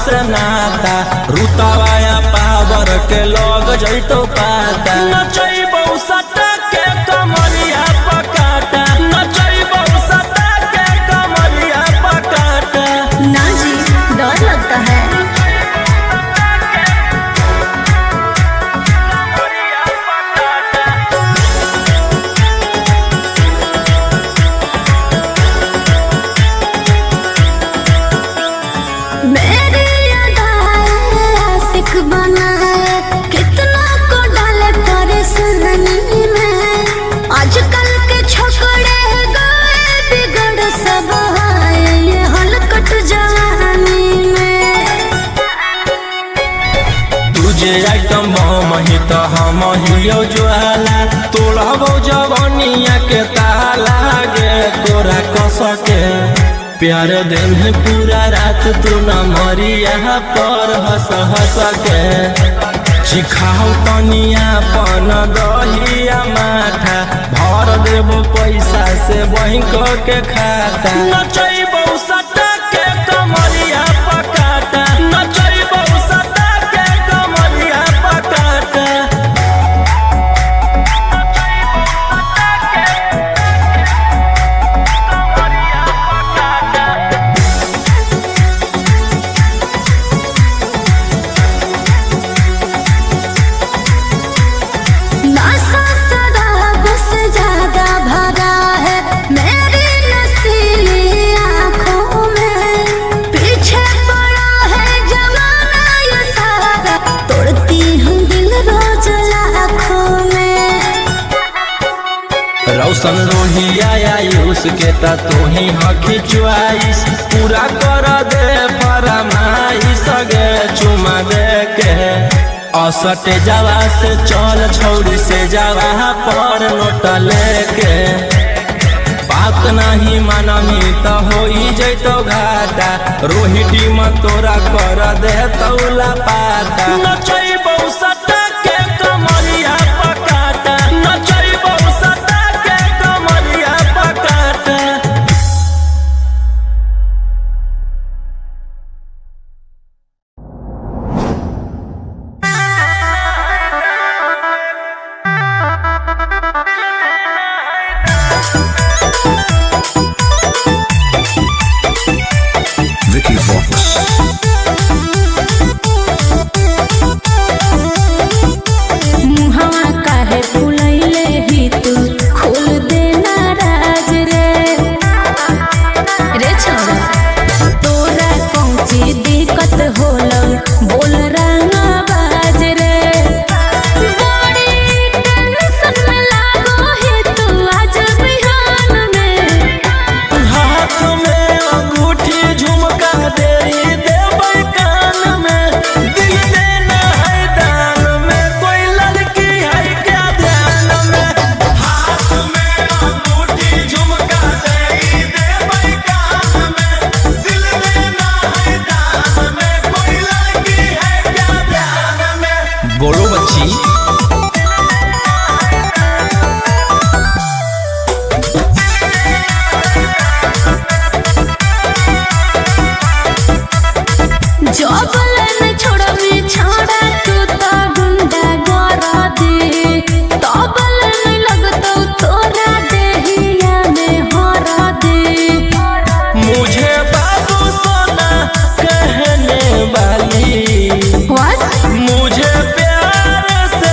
से नाता रुतवाया पावर के लग जैतो पाता नचैबौ सटा के कमरिया पकाटा नचैबौ सटा के कमरिया पकाटा। ना जी डर लगता है। बना है कितना को डाले परेशानी में आजकल के छोकरे गए बिगड़ सब है ये हलकट जवानी में। तुझे आइटम मही तो हम हियो ज्वाला तोड़बो जवानिया के ताला गे तोरा कस के प्यार दिन है पूरा रात तू न मरिया पर हंस हंस के सिखाओ तनिया पन दहिया माथा भर देबो पैसा से बैंक के खाता नचैबौ सटा के कमरिया पकाटा नचैबौ सटा के कमरिया पकाटा। रौशन रोहिया आयुष के ता तू ही हकी चुआइस पूरा कर दे फरमाइश गे चुमा दे के असटे जावा से चल छौड़ी से जावा पर नोट लेके बात नहीं मानमी तो हो जैतो घाटा रोहिटी में तोरा कर दे तौला पाता नचैबौ सटा के कमरिया पकाटा नचैबौ सटा के कमरिया पकाटा। Vicky Vox. मुहवा काहे फुलैले ही तू खोल देना राज रे रे छोरा तोरा पहुंची दिक्कत होला बोल रंगा बाज रे बड़ी टेंशन में लागो है तू आज बिहान में हाथ में अंगूठी झुमका दे देबै कान में दिल देना है दान में कोई लड़की है क्या ध्यान में हाथ में अंगूठी झुमका दे देबै कान में दिल देना है दान में कोई लड़की है क्या ध्यान में। बोलो बच्ची जबलन छोड़बी छोड़ा तू तो गुंडा गोरा दे तबलन लगतो तोरा देहिया में हरा दे। मुझे बाबू सोना कहने वाली What? मुझे प्यार से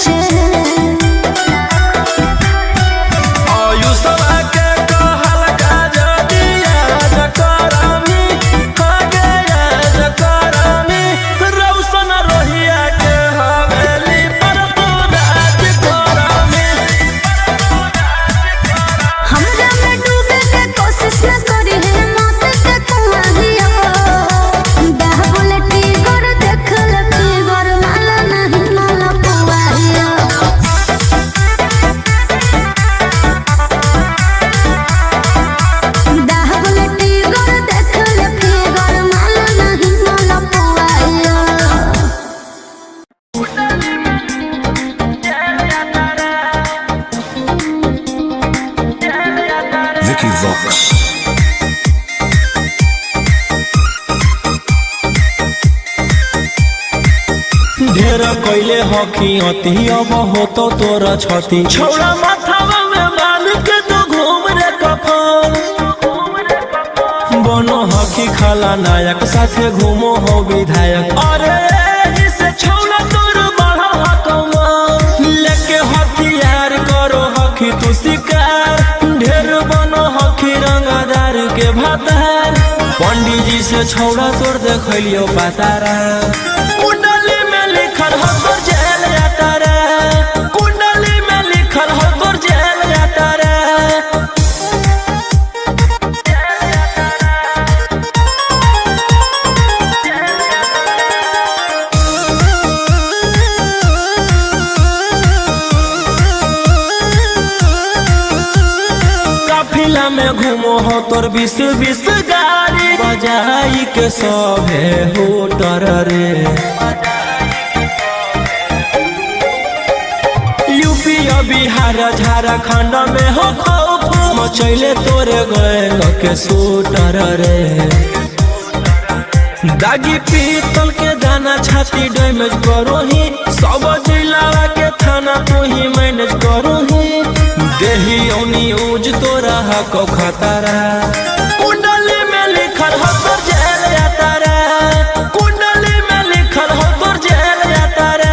खर्चे आयुषवा के कहल का जदिया जकरामी हगे जकरामी रौशन रोहिया के हवेली पर तू राज करामी हमरा में डूबे के कोशिश न करी है मौत के कुआहिया बाहुबली गर देखल फिगर माला नहीं माला पुआहिया बाहुबली गर देखल फिगर माला नहीं माला पुआहिया Vicky Vox. ढेर कैले हकी अति अब होतो तोरा छती छौड़ा माथावा में बाल के तो घूम रे कफन बनो हकी खाला नायक साथे घूमो हो विधायक अरे इसे छौड़ा तोर बढ़ा हकमा लेके हथियार करो हकी तू शिकार ढेर बनो हकी रंगदार के भातार पंडित जी से छौड़ा तोर देखलियो पातारा कुंडली में लिखल हो तोर जेल जाता रे कुंडली में लिखल हो तोर जेल जाता रे काफिला में घूमो हो तोर 20 गाड़ी बजाई के सभे होटर रे यूपी और बिहार झारखंड में हो खौफ मचैले तोरे गैंग के शूटर रे दागी पीतल के दाना छाती डैमेज करो ही सब जिला के थाना तू ही मैनेज करो ही देही औनी ऊज तोरा हको खतरा कुंडली में लिखल हो तोर जेल जाता रे कुंडली में लिखल हो तोर जेल जाता रे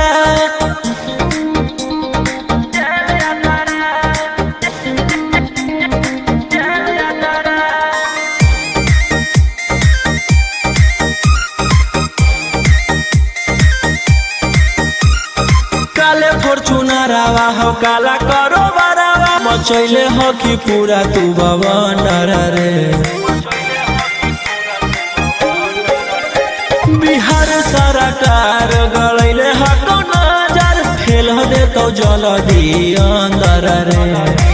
काले फॉर्चूनरवा हो काला करो बरावा मचैले हो कि पूरा तू बवंडर रे बिहार सरकार गलैले हको नजर फेल दे तो जल्दी अंदर रे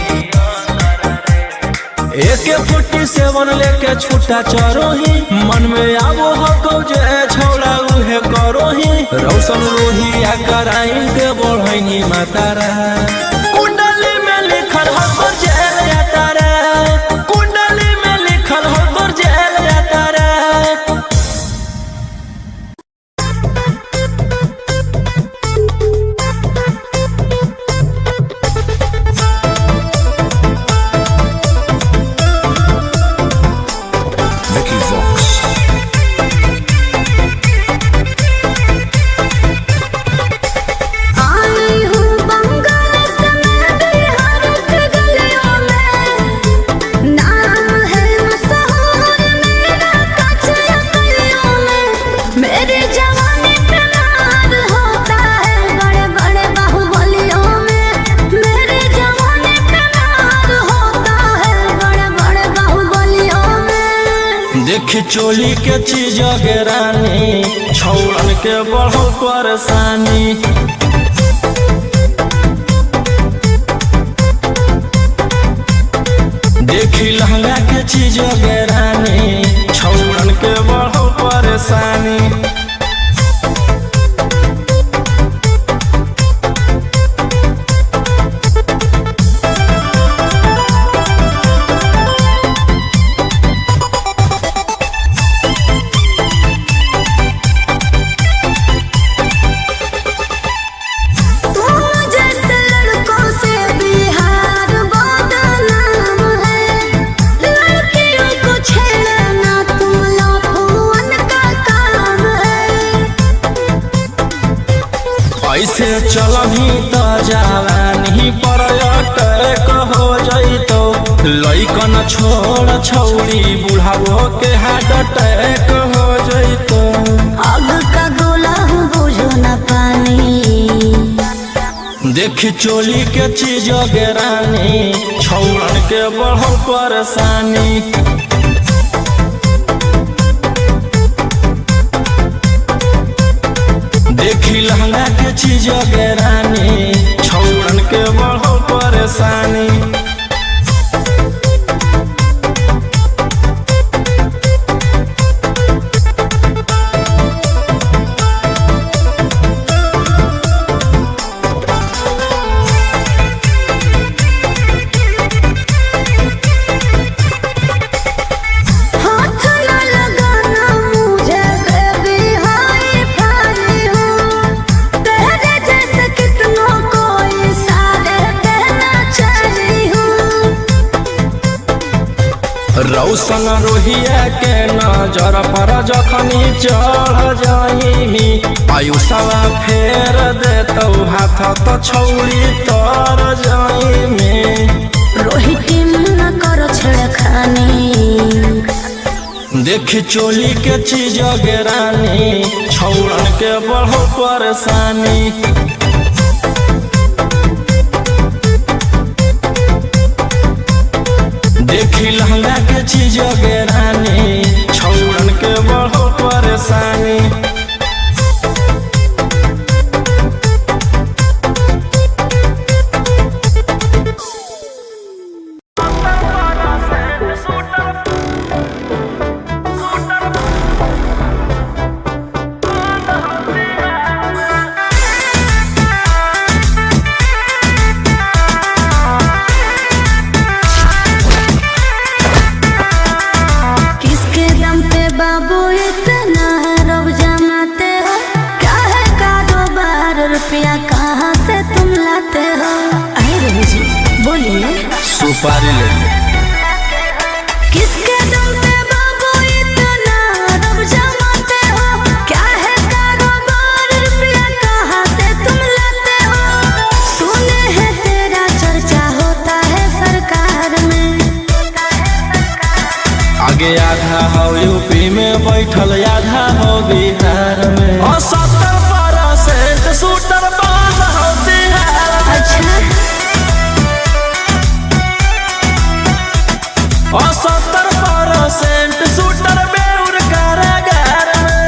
AK-47 लेके छूटा चरोही मन में आवो हको जे छौड़ा उहे करोही रौशन रोहिया कराई के बढ़ैनी मातारा कुंडली में लिखल हो तोर जेल जाता रे कुंडली में लिखल हो तोर जेल जाता रे Vicky Vox. आई हूँ बंगाल से मैं बिहार के गलियों में नाम है मशहूर मेरा कच्चे गलियों में मेरी जवानी पे नाज होता है बड़े बड़े बाहुबलियों में मेरी जवानी पे नाज होता है बड़े बड़े बाहुबलियों में देखी चोली के चीज रानी छौड़न के बढ़ो परेशानी देखी लहंगा के चीज रानी छौड़न के बढ़ो परेशानी न छोड़ छौड़ी बुढ़ावो के हार्ट अटैक हो जइतो। आग का गोला हूँ बुझो न पानी, देखी चोली के चीज रानी छौड़न के बढ़ल परेशानी। देखी लहंगा के चीज रानी छौड़न के बढ़ल परेशानी। हाथ न लगाना मुझे बेबी हाय फाई हूँ, तेरे जैसे कितनों को इशारे कहना चाही हूँ। रौशन रोहिया के नजर पर जखनी चढ़ जाइमी, आयुषवा फेर देतौ हाथ तो छौड़ी तर जाइमी। रोहित न करो छेड़खानी, देखी चोली के चीज रानी छौड़न के बढ़ल परेशानी। देखी लहंगा के चीज रानी छौड़न के बढ़ल परेशानी। किसके दम पे बाबू इतना रब जमाते हो, क्या है कारोबार, रुपया कहाँ से तुम लाते हो? अरे रवि जी बोलिए। सुपारी ले किसके दम पे बाबू इतना रब जमाते हो, क्या है कारोबार, रुपया कहाँ से तुम लाते हो? सुने हैं तेरा चर्चा होता है सरकार में, आगे आधा हो यूपी में बैठल आधा हो बिहार में। 70% शूटर बंद हो बिहार में। अच्छा 70% शूटर बेउर कारागार में।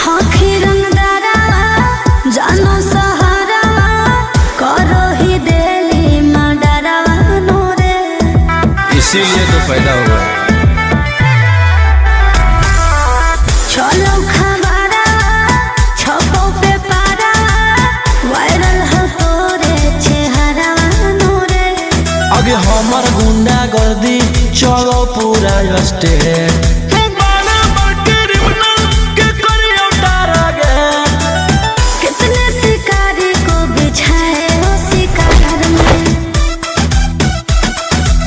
हाथी रंगदारा जानो सहारा, करो ही देली मडरा नोरे। इसीलिए तो पैदा हुआ। चलो खबरा छपो पे पारा, वायरल हो तोरे चेहरा नोरे। आगे हमर गुंडा गर्दी चलो पूरा स्टेट। कितने शिकारी को बिछाए हो शिकार में,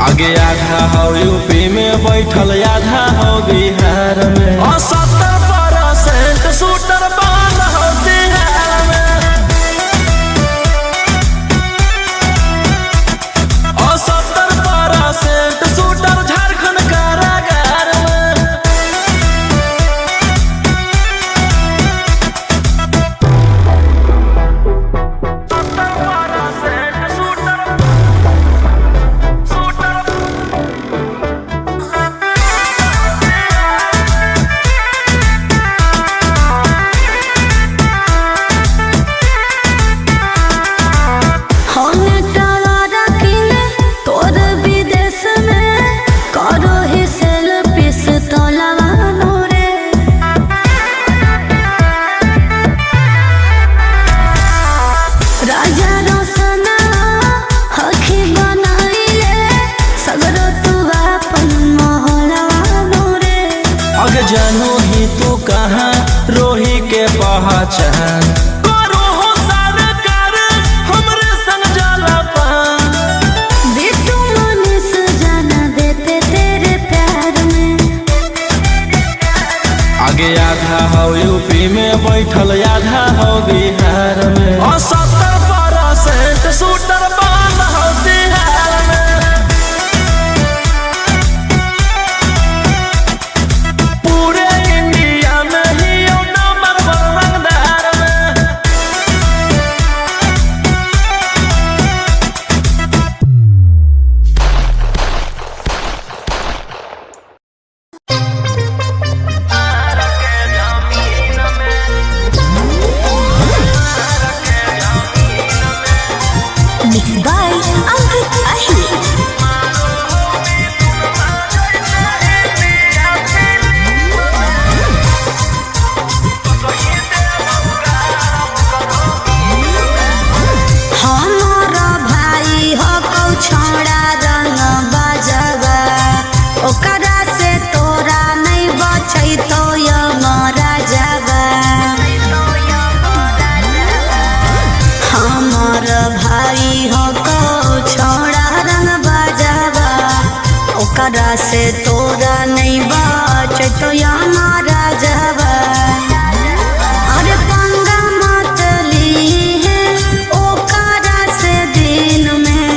आगे आधा हो यूपी में बैठल आधा हो बिहार में। 70% शूटर बंद हो बिहार में। 70% शूटर झारखंड कारागार में। जानू ही तू कहाँ रोही के पहचान करो हो सरकार हमरे संग जाला पान। बिट्टू मनीष जाना देते तेरे प्यार में। आगे आधा हो यूपी में बैठल आधा हो बिहार में और 70% शूटर बंद हो बिहार में। पूरे इंडिया में ही नंबर 1 रंगदार में। Mixed by Ankit Ahi. हमारा भाई हो कौ छोड़ा रंग बजवा ओकरा से तोरा नहीं बचै तो यमरा जवा। हमार भाई हो कौ छोड़ा रंग बजवा ओकरा से तोरा नहीं बचै तो यमरा जवा। अरे पंगा मत लीहे ओकरा से दिन में।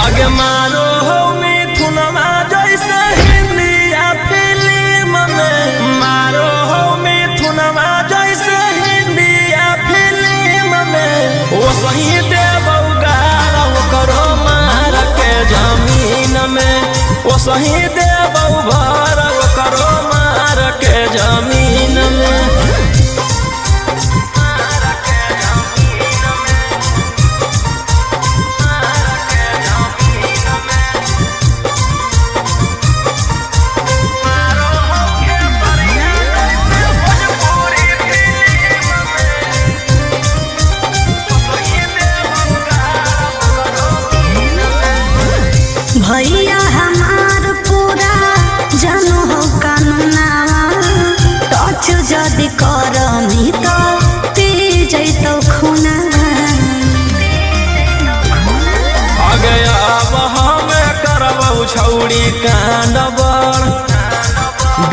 आगे मारो हो मिथुनमा जैसे हिंदिया फिल्म में। मारो हो मिथुनमा जैसे हिंदिया फिल्म में। वो सही देबौ गारा करो मार के जमीन में। वो सही देबौ भर करो मार के जमीन में। भैया हमार पूरा जनो हो कानूनावा टच जदि करमी तो पी जैतो खूनावा। आगे अब हमें करबौ छौड़ी कांड बड़।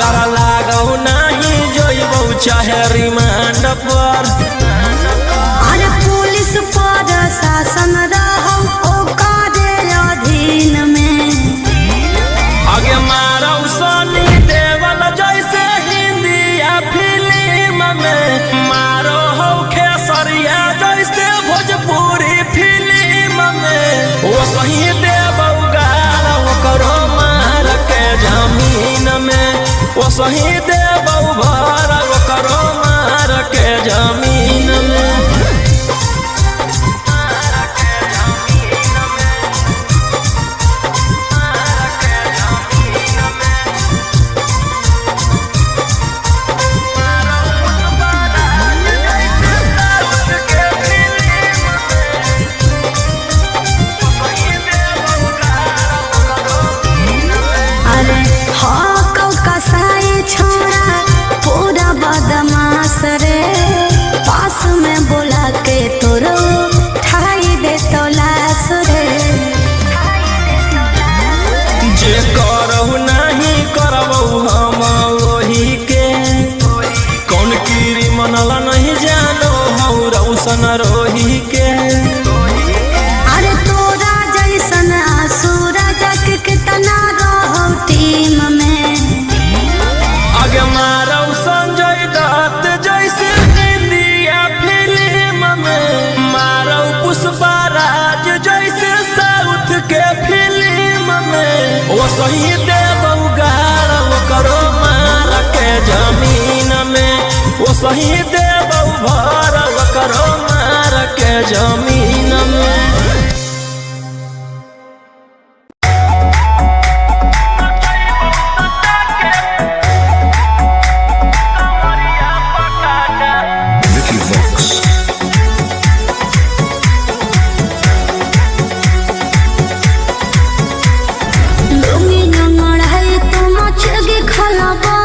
डर लागौ नहीं जोइबौ चाहे रिमांड पर। अरे पुलिस पर शासन रहो ओकरे अधीन में। आगे मारौ सनी देवल जैसे हिंदिया फिल्म में। मारो हो खेसरिया जैसे भोजपुरी फिल्म में। वो सही देबौ गारा करो मार के जमीन में। वो सही देबौ भर करो मार के जमीन में। अरे हाँ कौ कसाई छोड़ा पूरा बदमाश रे। पास में बोला के तोरो ठाई दे तो लाश रे। जे करहु नहीं करबौ हम वही के। कौन कीरी मनला नहीं जानो हौ रौशन रोही के। अरे तोरा जैसन असुरा जग कितना रहो टीम में। आगे मारौ संजय दत्त जैसे हिंदिया फिल्म में। मारौ पुष्पा राज जैसे साउथ के फिल्म में। वो सही देबौ गारा करो मार के जमीन में। वो सही देबौ भर करो मार के जमीन में। Vicky Vox. लुंगी नंगड़ है तो मचगी खलाबा।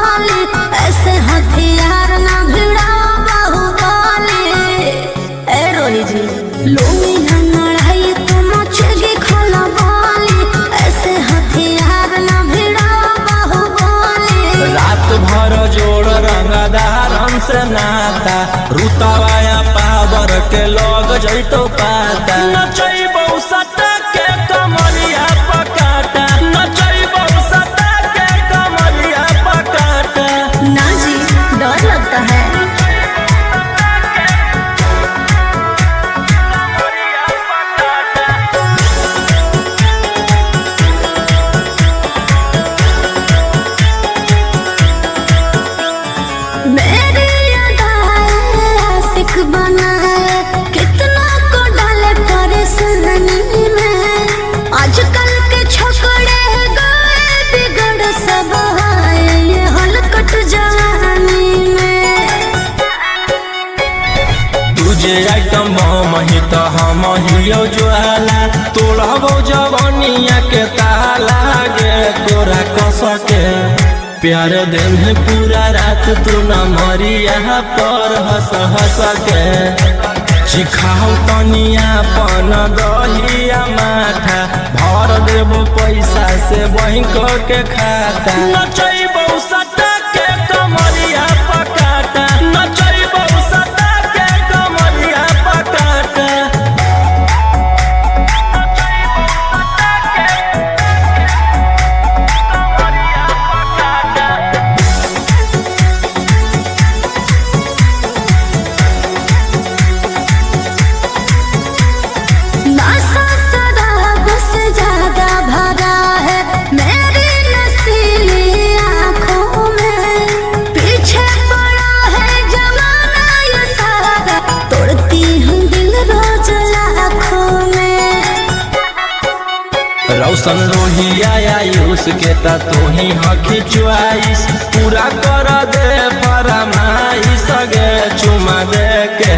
भूतावाया पावर के लोग जैतो पाता नचैबौ सटा के कमरिया पकाटा नचैबौ सटा के कमरिया पकाटा। ना जी, डर लगता है। मेरी अदाएं आशिक बनाए, कितना को डाले परेशानी में। आजकल के छोकरे गए बिगड़ सब आए ये हलकट जवानी में। तुझे आइटम मही तो हम हियो ज्वाला तोड़बो जवानिया के ताला गे तोरा कस के प्यार दिन है पूरा रात तू न मरिया पर हंस हंस के सिखाओ तनिया पन दहिया माथा भर देबो पैसा से बैंक के खाता नचैबौ सटा के कमरिया पकाटा नचैबौ सटा के कमरिया पकाटा। नशा शराब से ज्यादा भरा है मेरी नशीली आँखों में। पीछे पड़ा है जमाना ये सारा, तोड़ती हूँ दिल रोज लाखों में। रौशन रोहिया आयुष के ता तू ही हकी च्वाइस पूरा कर दे फरमाइश गे चुमा दे के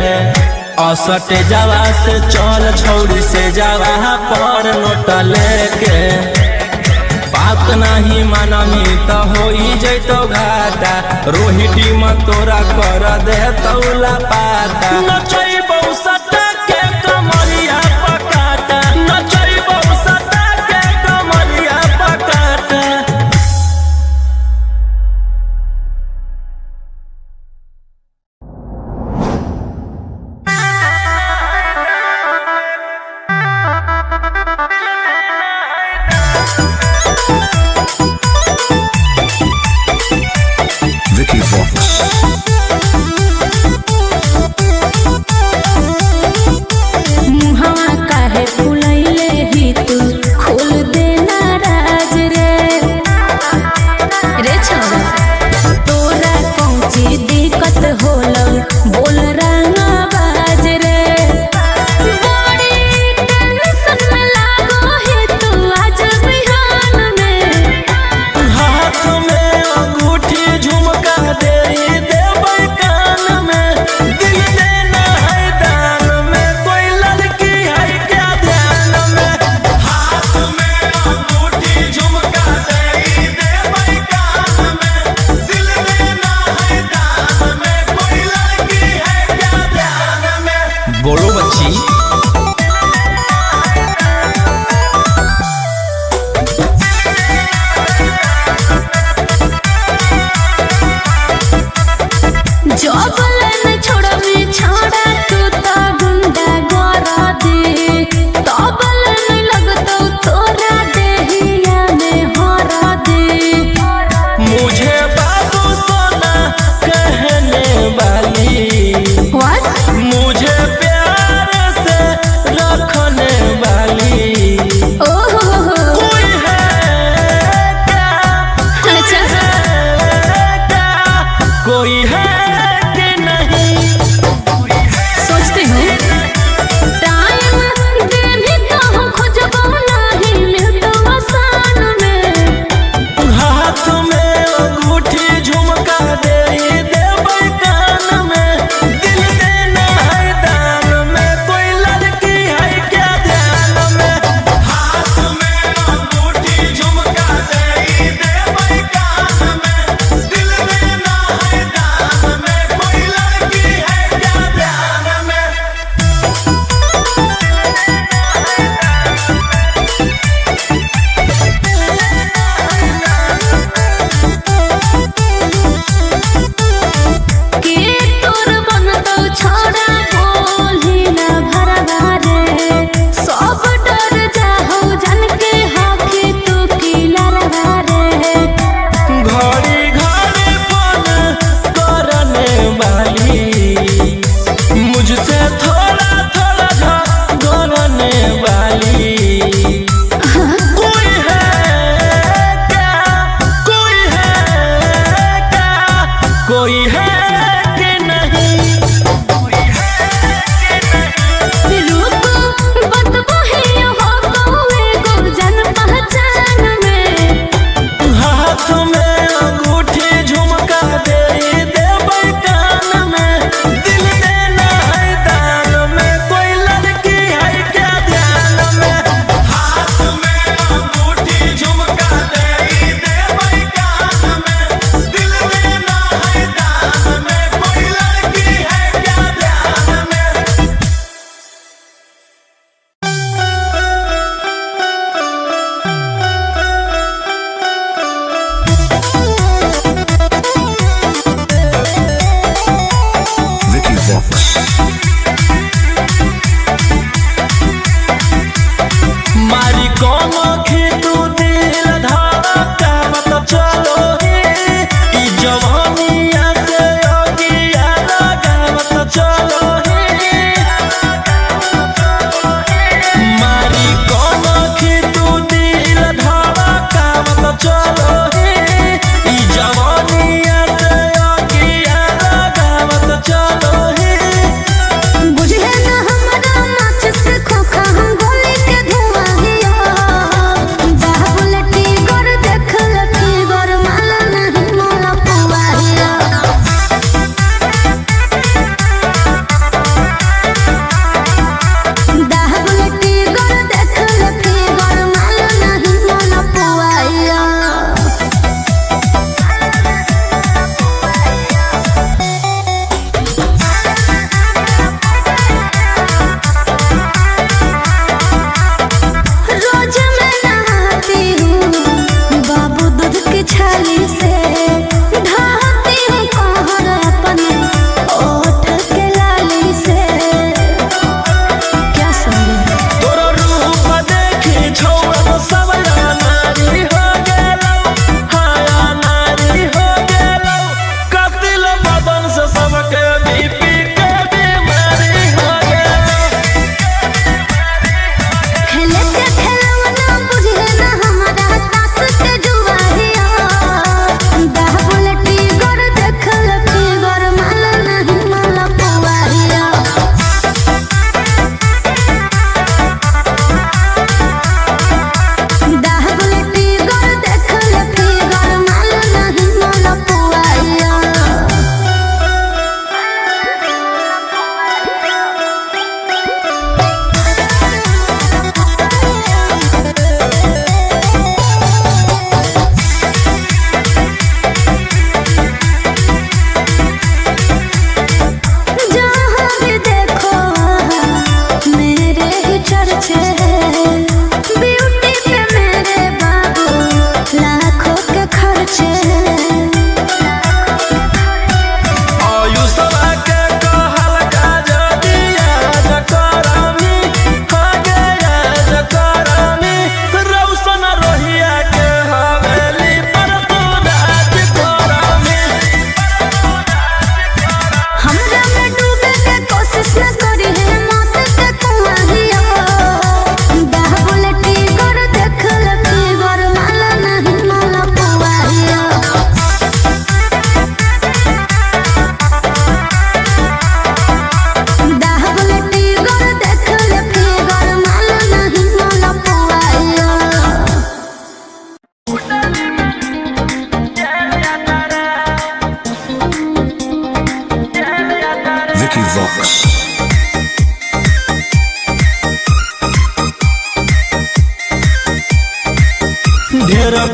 असटे जावा से चल छौड़ी से जावा पर नोट लेके बात नहीं मानमी तो होई जैतो घाटा रोहिटी में तोरा कर दे तौला पाता नचैबौ सटा के कमरिया पकाटा नचैबौ सटा के कमरिया पकाटा। Vicky Vox.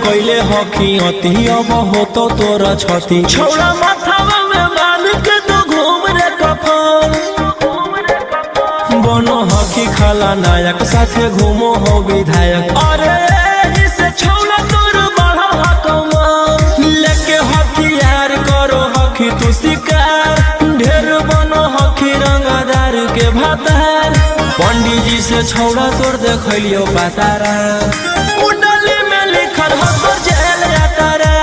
कैले हकी अति अब हो तो तोरा छती छौड़ा माथावा में बाल के तो घूम रे कफन बनो हकी खाला नायक साथे घूमो हो विधायक अरे इसे छौड़ा तोर बढ़ा हकमा लेके हथियार करो हकी तू शिकार ढेर बनो हकी रंगदार के भातार पंडित जी से छौड़ा तोड़ देखलियो पातारा कुंडली में लिखल हो तोर जेल जाता रे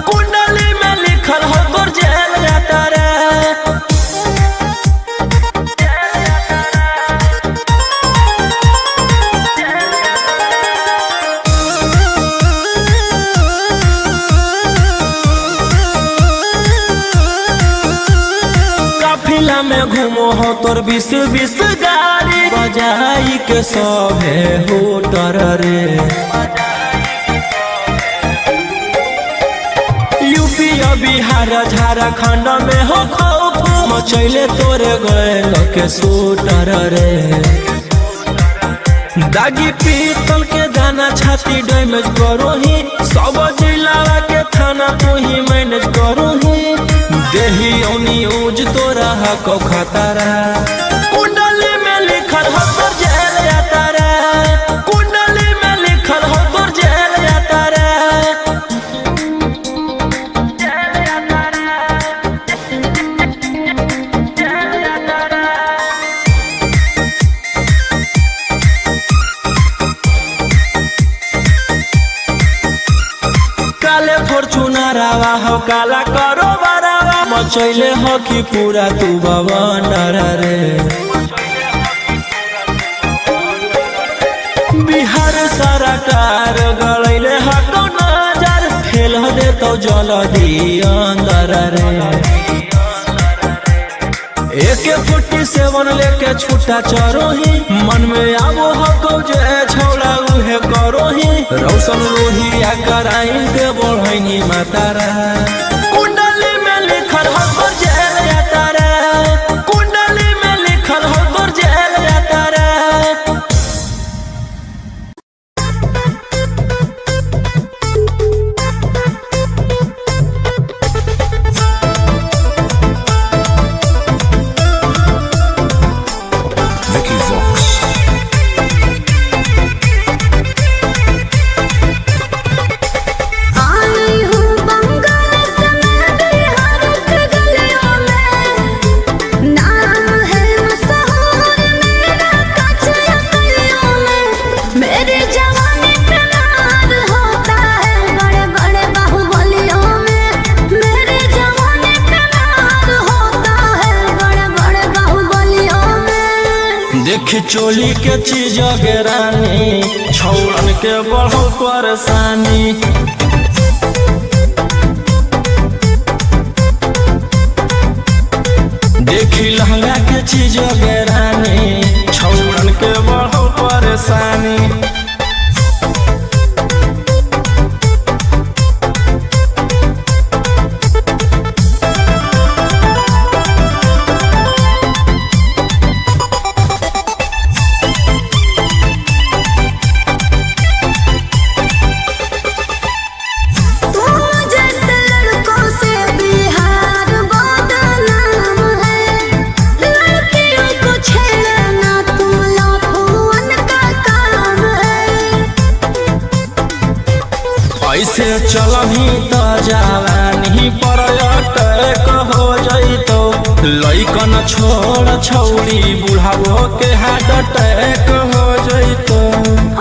कुंडली में लिखल हो तोर जेल जाता रे काफिला में घूमो हो तोर 20 गाड़ी बजाई के सभे होटर रे यूपी बिहार झारखंड में हो खौफ मचैले तोरे गए के शूटर रे दागी पीतल के दाना छाती डैमेज करो ही सब जिला के थाना तू ही मैनेज करो ही देही औनी ऊज तोरा हको खतरा कुंडली में लिखल हो तोर जेल जाता रे कुंडली में लिखल हो तोर जेल जाता रे काले फॉर्च्यूनर आवा हो काला करो बरावा मचैले हो कि पूरा तू बवंडर रे बिहार सरकार गलैले हको नजर फेल दे तो जल्दी अंदर रे AK-47 लेके छूटा चरो ही मन में आबो हको जे छौड़ा उहे करो ही रौशन लोहिया कराइन के बढ़ैनी मातारा कुंडली में लिखल हो तोर जेल जाता रे कुंडली में लिखल हो तोर जेल जाता रे Vicky Vox. आई हूँ बंगाल से मैं बिहार के गलियों में नाम है मशहूर मेरा कच्चा गलियों में मेरे जवानी पे नार होता है बड़े बड़े बाहुबलियों में मेरे जवानी पे नार होता है बड़े बड़े बाहुबलियों में देख चोली के चीज रानी छौड़न के बढ़ो परेशानी देखी लहंगा के चीज रानी छौड़न के बढ़ो परेशानी जैसे लड़कों से बिहार बदनाम है लड़कियों को छेड़ना तुम लफुअन का काम है ऐसे चलही तो जवानी पर अटैक हो जइतो लइकन छोड़ छौड़ी बुढ़ावो के हार्ट अटैक हो जइतो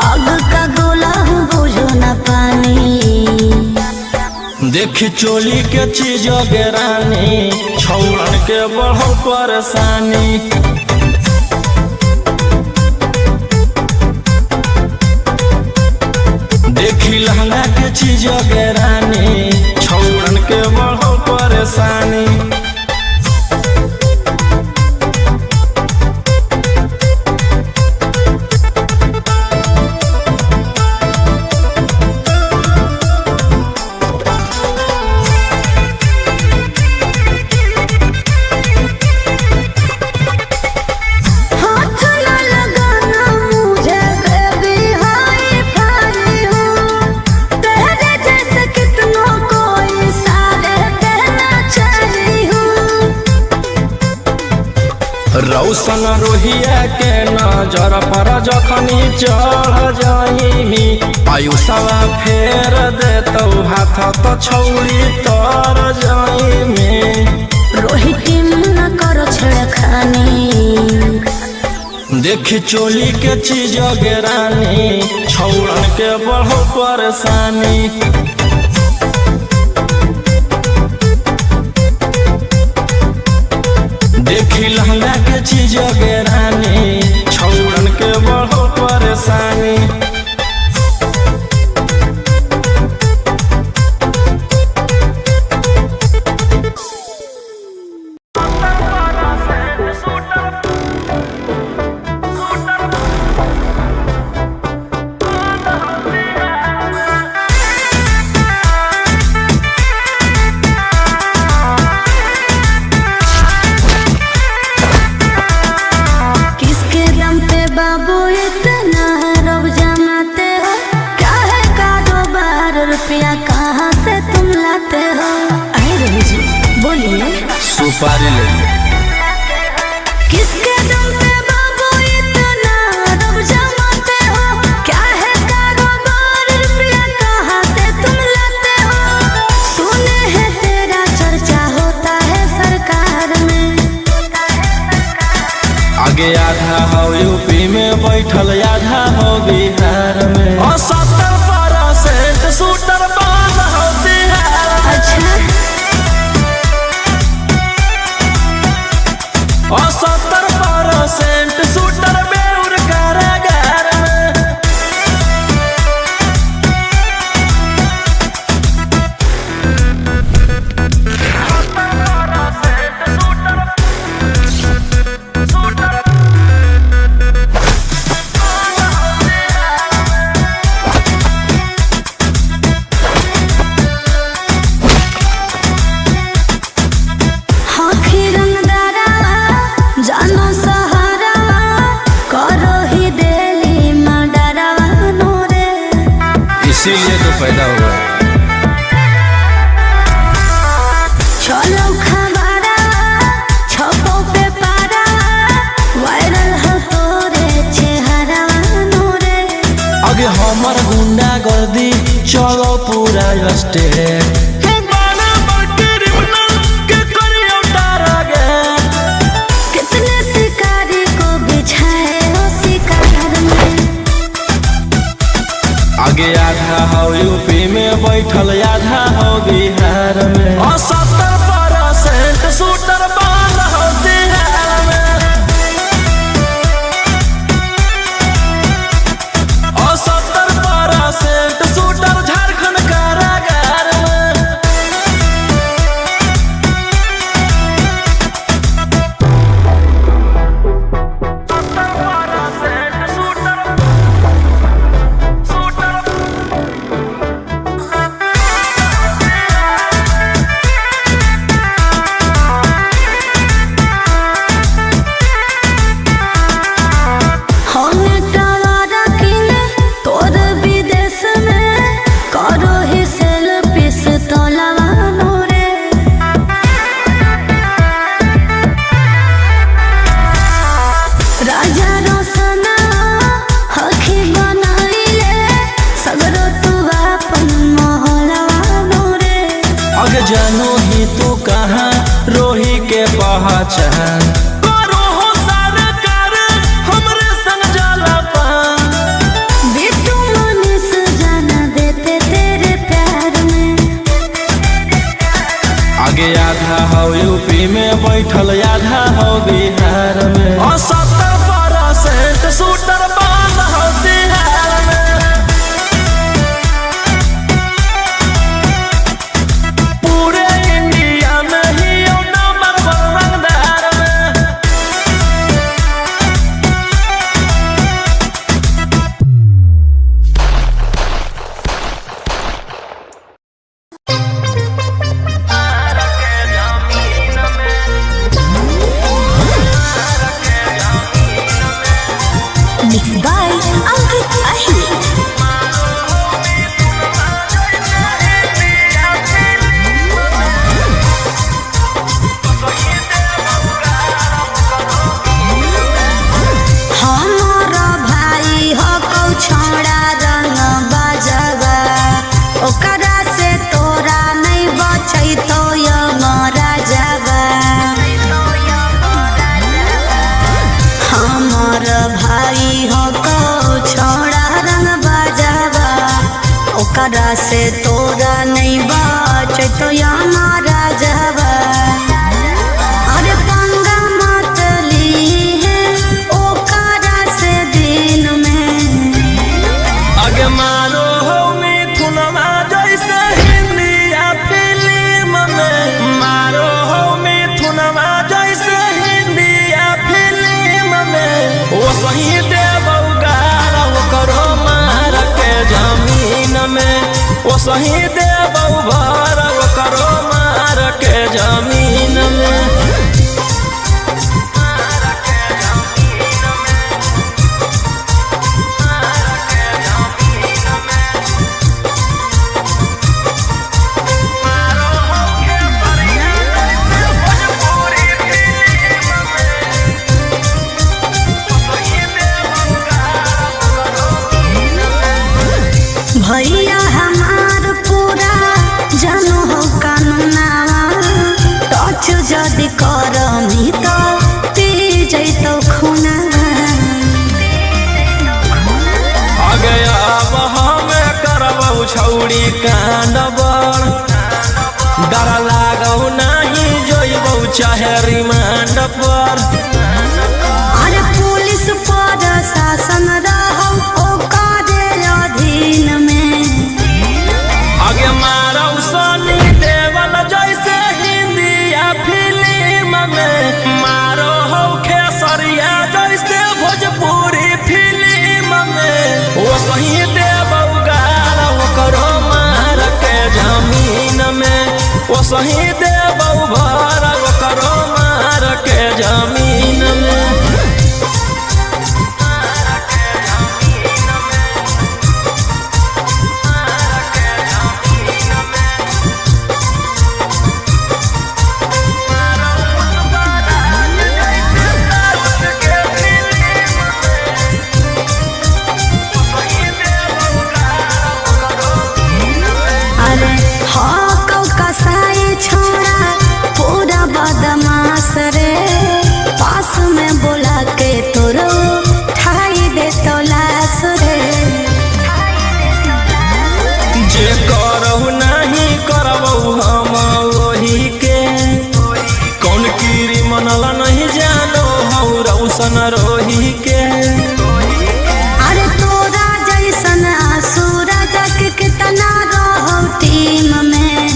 आग का गोला बुझो न पानी देख चोली के चीज रानी छौड़न के बढ़ो परेशानी देखी लहंगा के चीज रानी छौड़न के बढ़ो परेशानी हाथ न लगाना मुझे बेबी हाय फाई हूँ तेरे रौशन रोहिया के नजर पर जखनी चढ़ जाइनी आयुषवा फेर देतौ हाथ तो छौरी तर जाइनी रोहित न करो छेड़खानी देखी चोली के चीज गेरानी छौरन के बढ़ो परेशानी देखी लहंगा के चीज गेरानी छौरन के बढ़ो परेशानी कहाँ से तुम लाते हो? अरे रवि जी बोलिए। सुपारी ले किसके दम पे बाबू इतना रब जमाते हो? क्या है कारोबार रुपया कहाँ से तुम लाते हो? सुने हैं तेरा चर्चा होता है सरकार में। आगे आधा हो यूपी में बैठल आधा हो बिहार में 70% शूटर बाल हो बिहार में। अच्छा 70% शूटर बेउर कारागार में। इसीलिए तो पैदा हुआ चलो खबरा छपो पे पारा वायरल हो तोरे चेहरा नूरे। आगे हमर गुंडा गर्दी चलो पूरा स्टेट कितने शिकारी को बिछाए हो शिकार में। आगे आधा हो यूपी में बैठल आधा हो बिहार में 70% शूटर बाल हो बिहार में। 70% शूटर झारखंड कारागार में। जानू ही तू कहाँ रोही के पहचान करो हो सरकार हमरे संग जाला पान। बिट्टू मनीष जाना देते तेरे प्यार में। आगे आधा हो यूपी में बैठल आधा हो बिहार में 70% शूटर बाल हो बिहार में। ओकरा से तोरा नहीं बाच तो हमारा जवा अरे पंगा मत ली है ओकरा से दिन में आगे मारो हो मिथुनमा जैसे हिंदी या फिल्म में मारो हो मिथुनमा जैसे हिंदी या फिल्म में वो सही देबौ गारा वो करो मार के जमीन में वो सही देबौ भर वो करो मार के जमीन में भैया हमार पूरा जानो हो कानूनावा टच जदि करमी तो पी जैतो खूनावा आगे अब हमें करबौ छौड़ी कांडबर डर लागौ नहीं जोइबौ चाहे रिमांड पर अरे पुलिस पर शासन रहौ ओकरे अधीन में आगे मारौ सनी देवल जैसे हिंदी या फिल्म में मारो हो खेसरिया जैसे भोजपुरी फिल्म में वो सही देबौ गारा वो करो मार के जमीन में वो सही देबौ भर वो करो मार के जमीन में अरे हाँ कसाई छोड़ा पूरा बदमाश रे पास में बोला के तोरो ठाई दे तो लाश रे जे करहु नहीं करबौ हम वही के कौन कीरी मनल नहीं जानो हौ रौशन रोही के अरे तोरा जैसन आसुरा जग कितना रहो टीम में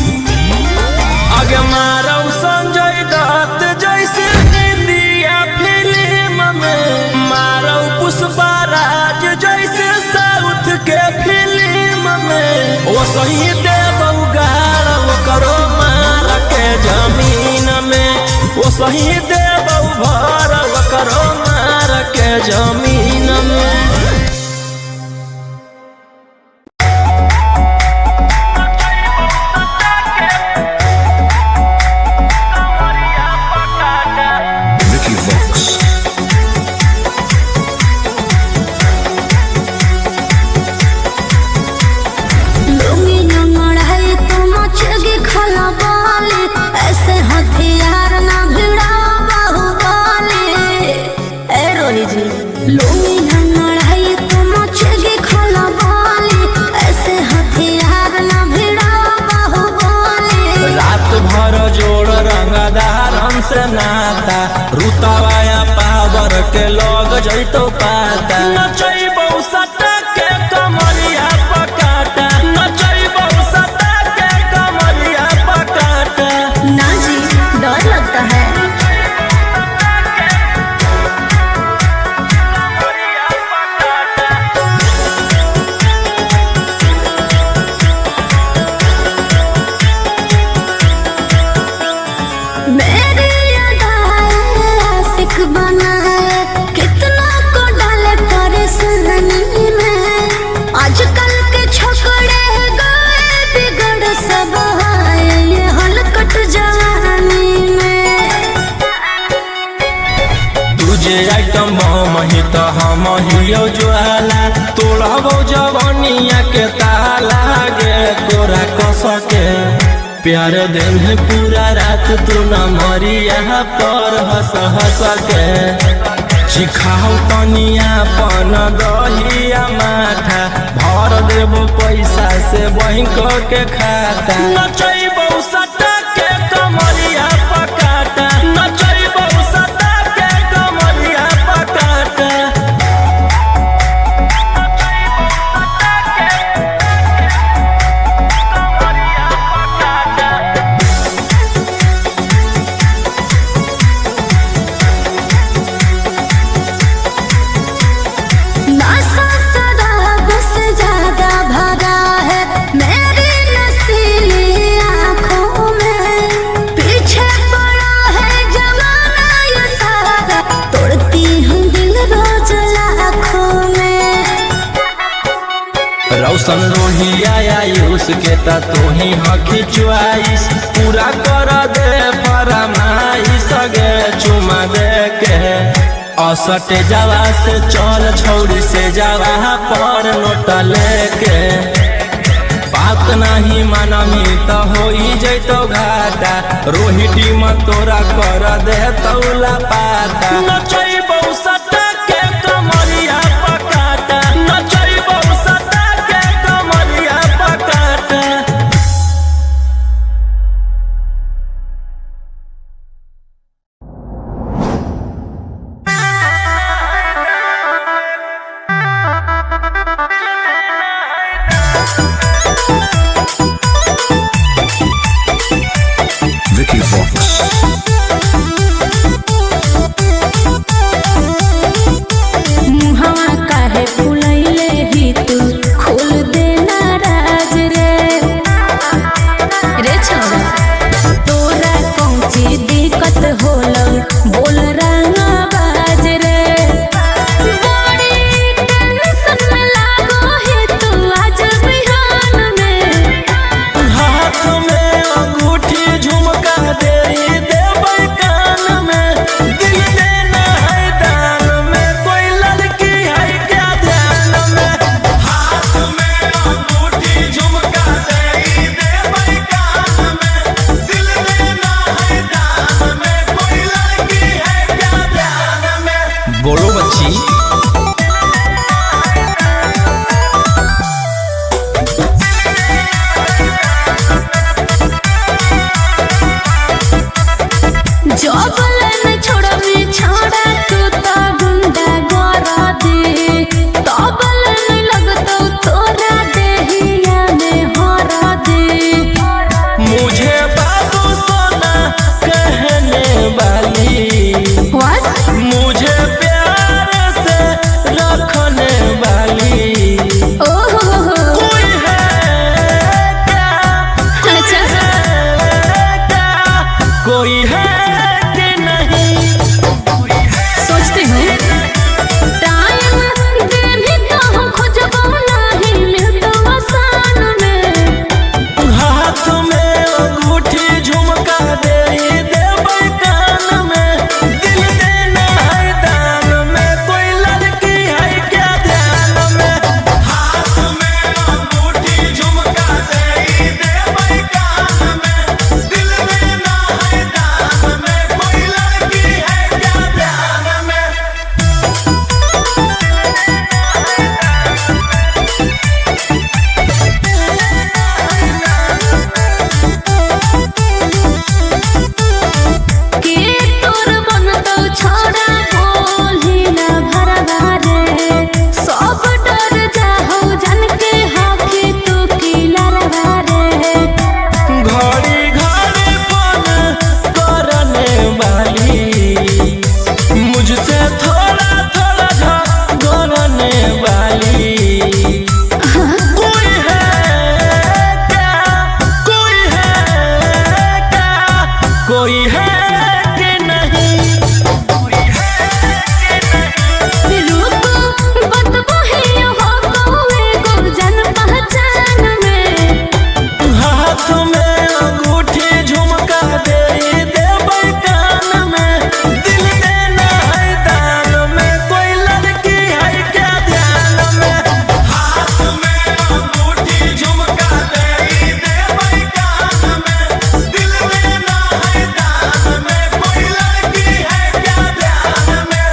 आगे मारौ संजय दत्त जैसे हिंदी या फिल्म में मारौ पुष्पराज जैसे साउथ के फिल्म में वो सही देबौ गारा वो करो मार के जमीन में वो सही देबौ भर वो करो मार के जमीन में Mickey Vox. लुंगी नंगड़ाई तो मचगी खला बाली ऐसे हथियार ना भिड़ा बाहुबली ए रोही जी लुंगी नंगड़ाई तो मचगी खला बाली ऐसे हथियार ना भिड़ा बाहुबली रात भर जोड़ रंगदार हमसे नाता रुतवाया पावर के लग जैतो पाता नचैबौ सटा के कमरिया पकाटा नचैबौ सटा के कमरिया पकाटा ना जी डर लगता है मेरे आशिक बनाए कितना को डाले परेशानी में आजकल के छोकरे गए बिगड़ सब है ये हलकट जवानी में तुझे आइटम मही तो हम हियो ज्वाला तोड़बौ जवानिया के ताला गे तोरा कस के प्यार दिन है पूरा रात तू न मरिया पर हंस हंस के चिखाओ तनिया पन दहिया माथा भर देबो पैसा से बैंक के खाता नचैबो सटा के कमरिया पकाटा नचैबो सटा के कमरिया पकाटा नशा शराब से ज्यादा भरा है मेरी नशीली आँखों में। पीछे पड़ा है जमाना ये सारा, तोड़ती हूँ दिल रोज लाखों में। रौशन रोहिया आयुष के ता तू ही हकी च्वाइस पूरा कर दे फरमाइश गे चुमा दे के असटे जावा से चल छौड़ी से जावा पर नोट लेके बात नहीं मानमी तो हो जैतो घाटा रोहिटी में तोरा कर दे तौला पाता नचैबो सटा के कमरिया पकाटा नचैबो सटा के कमरिया पकाटा। Vicky Vox. मुहवा काहे फुलैले ही तू खोल देना राज रे छोरा तोरा कौची दिक्कत होला बोल रंगा बाज रे बड़ी टेंशन में लागो है तू आज बिहान में। हाथ में अंगूठी झुमका दे देबै कान में दिल देना है दान में कोई लड़की है क्या ध्यान में। हाथ में अंगूठी झुमका दे देबै कान में दिल देना है दान में कोई लड़की है क्या ध्यान में। बोलो बच्ची जबले में छोड़ा में छोड़ा तू तो गुंडा गोरा दे तबले में लगतो तोरा देहिया में हरा दे। मुझे बाबू सोना कहने वाली व्हाट मुझे प्यार से रखने वाली ओहो कोई है क्या अच्छा कोई है कि नहीं सोचते हो टाइम देने का हम खोजबो नहीं मिलतो आसान में। हाथ में अंगूठी झुमका दे देबै कान में दिल देना है दान में कोई लड़की है क्या ध्यान में। हाथ में अंगूठी झुमका दे देबै कान में दिल देना है दान में कोई लड़की है क्या ध्यान में। के तोर बनतो छोड़ा बोली ना भरवा रे सब डर जाहो जन के हाथी तू की लरवा रे। घड़ी घड़ी फोन करने वाली मुझसे थोड़ा थोड़ा झगड़ने वाली कोई है क्या कोई है क्या कोई है कि नहीं रूप बतबो ही हो कोए गो जन पहचान में। हाथ में अंगूठी झुमका दे देबै कान में दिल देना है दान में कोई लड़की है क्या ध्यान में। हाथ में अंगूठी झुमका दे देबै कान में दिल देना है दान में कोई लड़की है क्या ध्यान में।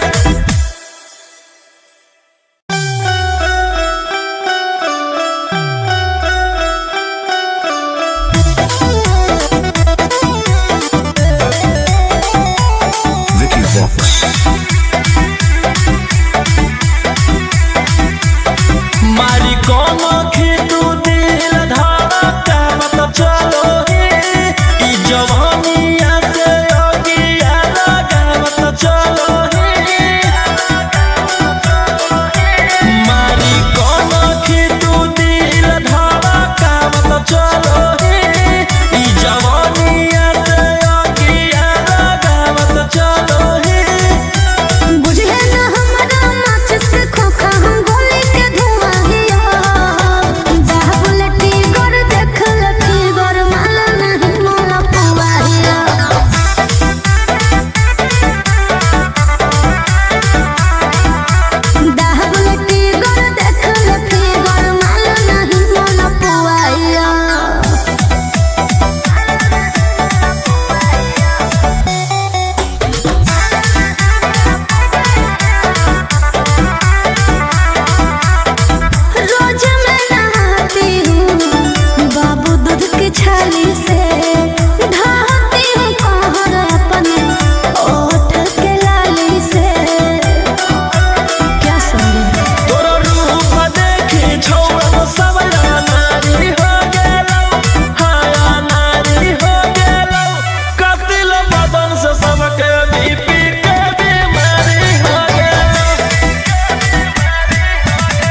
से सबके बीपी के बीमारी हो गया।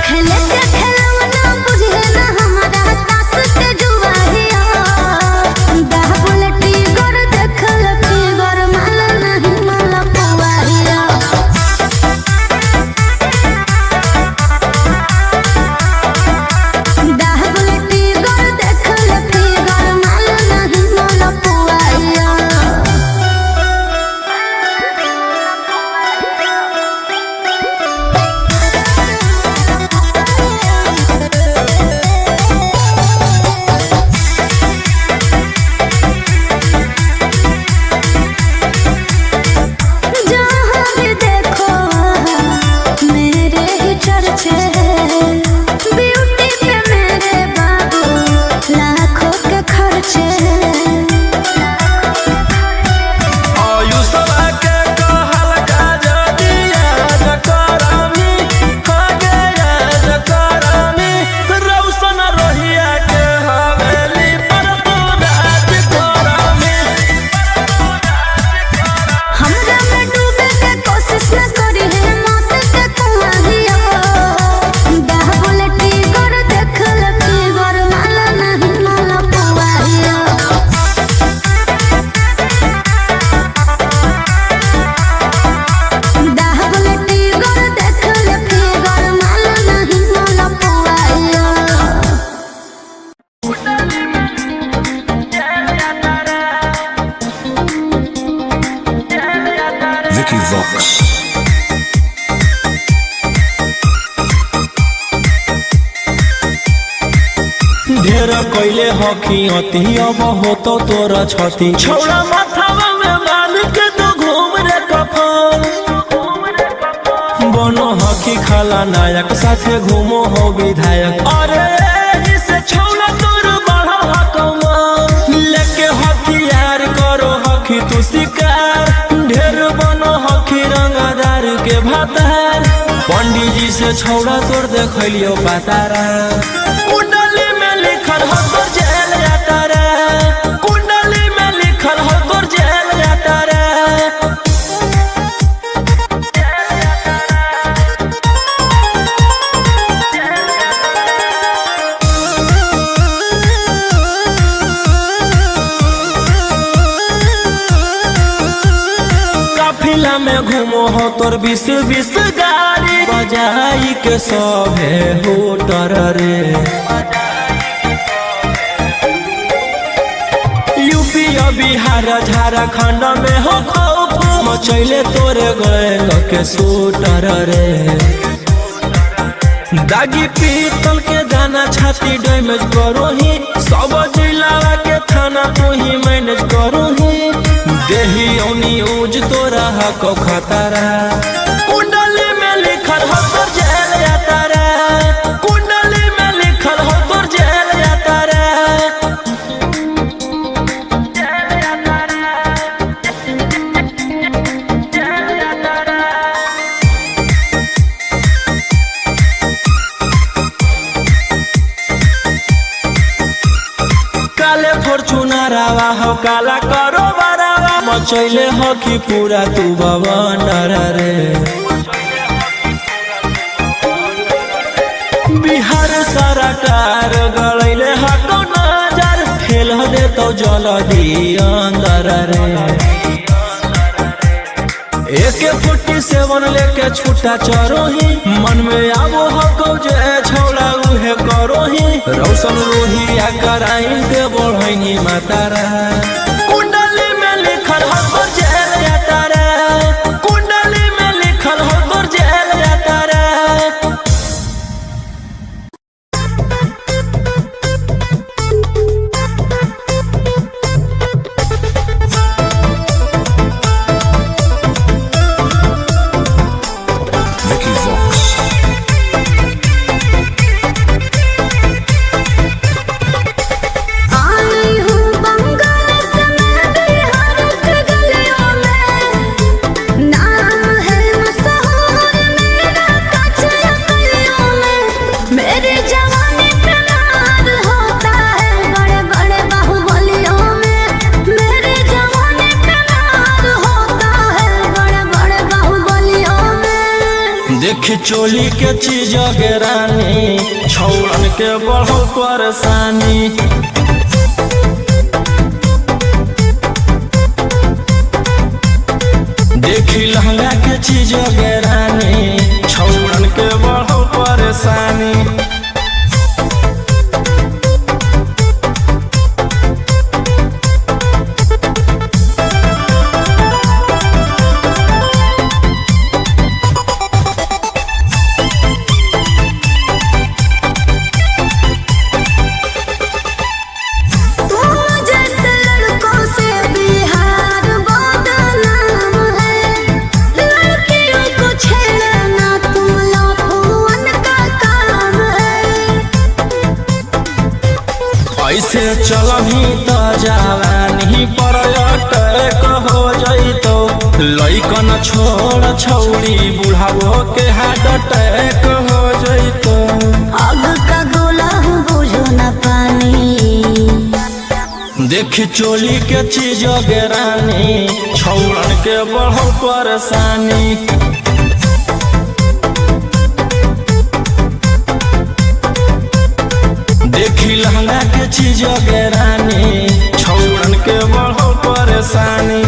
खेले के खेलवना बुझे ना हमारा तास के जुआरिया बाबुलटी गोर देखल की गोर माल नहीं माल पुआरिया बाबुलटी गोर देखल की गोर माल नहीं माल पुआरिया जहाँ भी देखो मेरे ही चर्चे ब्यूटी पे मेरे बाबू लाखों के खर्चे आयुषवा के कहल का जदिया जकरामी हो गया जकरामी रौशन रोहिया के हवेली पर तू राज करामी। हमरा में डूबे के कोशिश न करी है मौत के कुआरिया बाबुलटी गोर देखल की गोर माल नहीं माल पुआरिया बाबुलटी गोर देखल की गोर माल नहीं माल पुआरिया Vicky Vox. ढेर कैले हकी अति अब हो तो तोरा छती छौड़ा माथावा में बांध के तो घूम रे कफन बनो हकी खाला नायक साथे घूमो हो विधायक अरे एही से छौड़ा तोर बढ़ा हकमा लेके हथियार करो हकी तू शिकार ढेर बनो हकी रंगदार के भातार पंडित जी से छौड़ा तोर देखलियो पातारा कुंडली में लिखल हो तोर जेल जाता रे कुंडली में लिखल हो तोर जेल जाता रे। काफिला में घूमो हो तोर 20 गाड़ी बजाई के सभे होटर रे यूपी और बिहार झारखंड में हो खौफ मचैले तोरे गैंग के शूटर रे दागी पीतल के दाना छाती डैमेज करो ही सब जिला के थाना तू ही मैनेज करो ही देही औनी ऊज तोरा हको खतरा कुंडली में लिखल हो तोर जेल जाता रे कुंडली में लिखल हो तोर जेल जाता रे। काले फॉर्चूनर आवा हो काला करो बरावा मचैले हो कि पूरा तू बवंडर रे बिहार सरकार गलैले हको नजर फेल दे तो जल्दी अंदर रे AK-47 लेके छूटा चरोही मन में आबो हको जे छौड़ा उहे करोही रौशन रोहिया कराई के बढ़ैनी मातारा कुंडली में लिखल हो तोर जेल जाता रे कुंडली में लिखल हो तोर जेल जाता रे। Vicky Vox. आई हूँ बंगाल देखी चोली के चीज के रानी छौड़न के बढ़ल परेशानी। देखी लहंगा के चीज के रानी छौड़न के बढ़ल परेशानी। ऐसे चलही त जवानी पर अटैक हो जइतो। लइकन छोड़ छौड़ी बुढ़ावो के हार्ट अटैक हो जइतो। आग का गोला बुझो न पानी। देखी चोली के चीज के रानी छौड़न के बढ़ल परेशानी। देखी लहंगा के चीज के रानी छौड़न के बढ़ल परेशानी।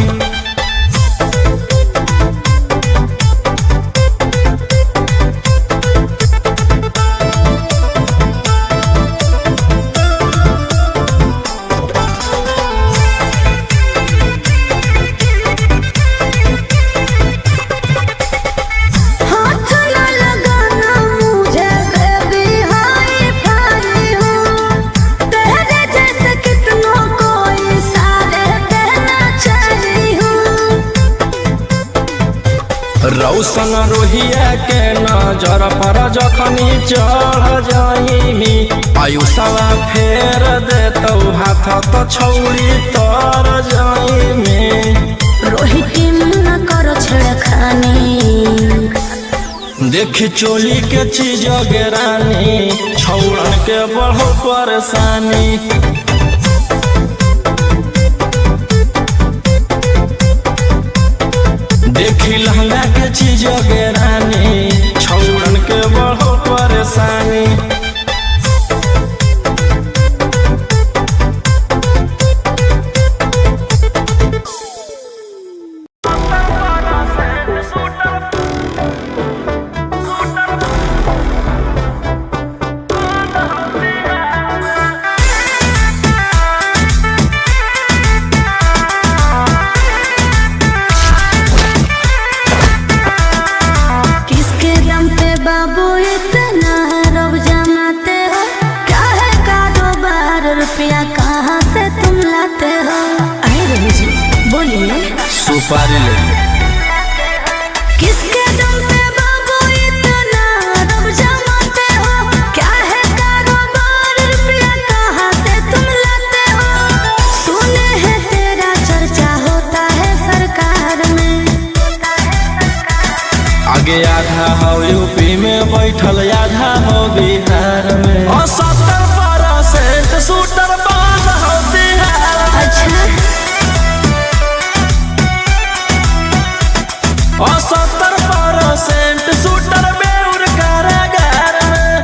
रौशन रोहिया के नजर पर जखनी चढ़ जाइमी। आयुषवा फेर देतौ हाथ तो छौड़ी तर जाइमी। रोहित न करो छेड़खानी। देखी चोली के चीज के रानी छौड़न के बढ़ल परेशानी। देखी लहंगा के चीज के रानी छौड़न के बढ़ल परेशानी। बाबू इतना रब जमाते हो, क्या है कारोबार, रुपया कहाँ से तुम लाते हो? आए रवि जी बोलिए। सुपारी ले किसके दम पे बाबू इतना रब जमाते हो, क्या है कारोबार, रुपया कहाँ से तुम लाते हो? सुने हैं तेरा चर्चा होता है सरकार में। आगे आधा हो यूपी में बैठल आधा हो बिहार में। 70% शूटर बंद हो बिहार में। अच्छा 70% शूटर बेउर कारागार में।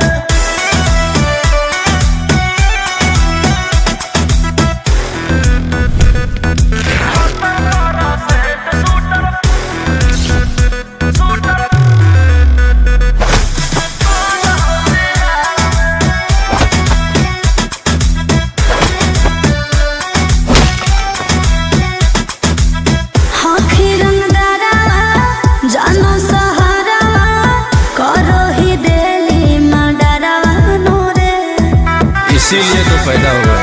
इसीलिए तो पैदा हुआ।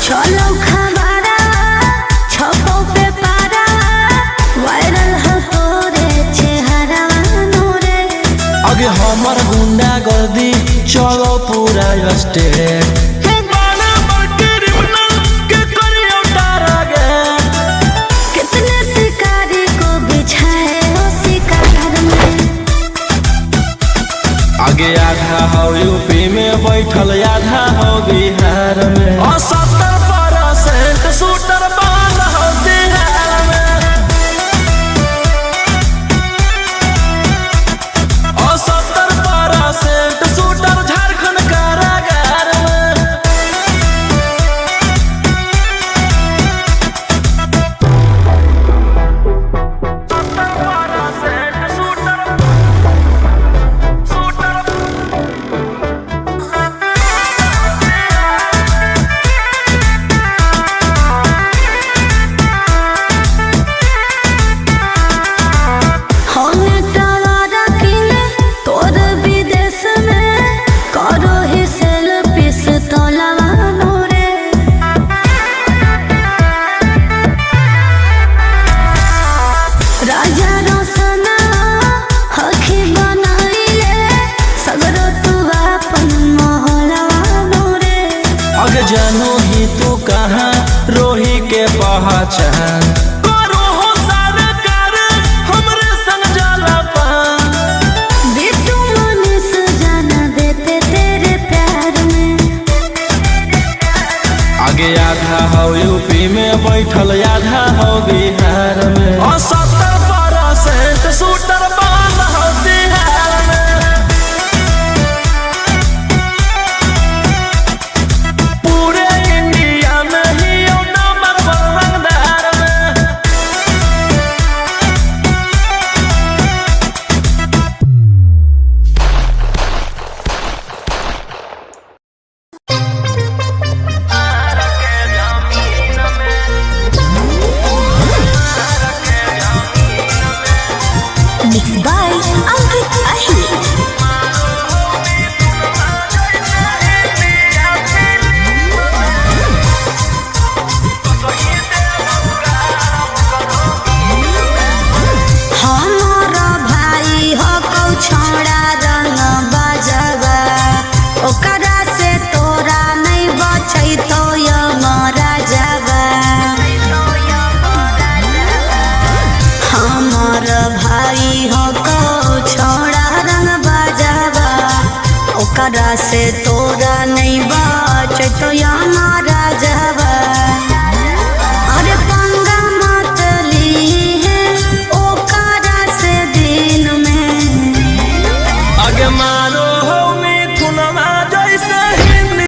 चलो खबरा छपो पे पारा, वायरल हो तोरे चेहरा नूरे। आगे हमर गुंडा गर्दी चलो पूरा स्टेट। कितने शिकारी को बिछाए हो शिकार में। आगे आधा हो यूपी में बैठल आधा हो बिहार में। 70% शूटर बंद हो बिहार में। पहचान करो हो सरकार हमरे संग जाला पान। बिट्टू मनीष जान देते तेरे प्यार में। आगे आधा हो यूपी में बैठल आधा हो बिहार में। 70% शूटर बांध हो बिहार में। पूरे इंडिया में ही नंबर 1 रंगदार में। Mixed by Ankit Ahir. हमारा भाई हो कौ छोड़ा रंग बजवा, ओकरा से तोरा नहीं बचै तो यमरा जवा। हमार भाई हो कौ छोड़ा रंग बजवा, ओकरा से तोरा नहीं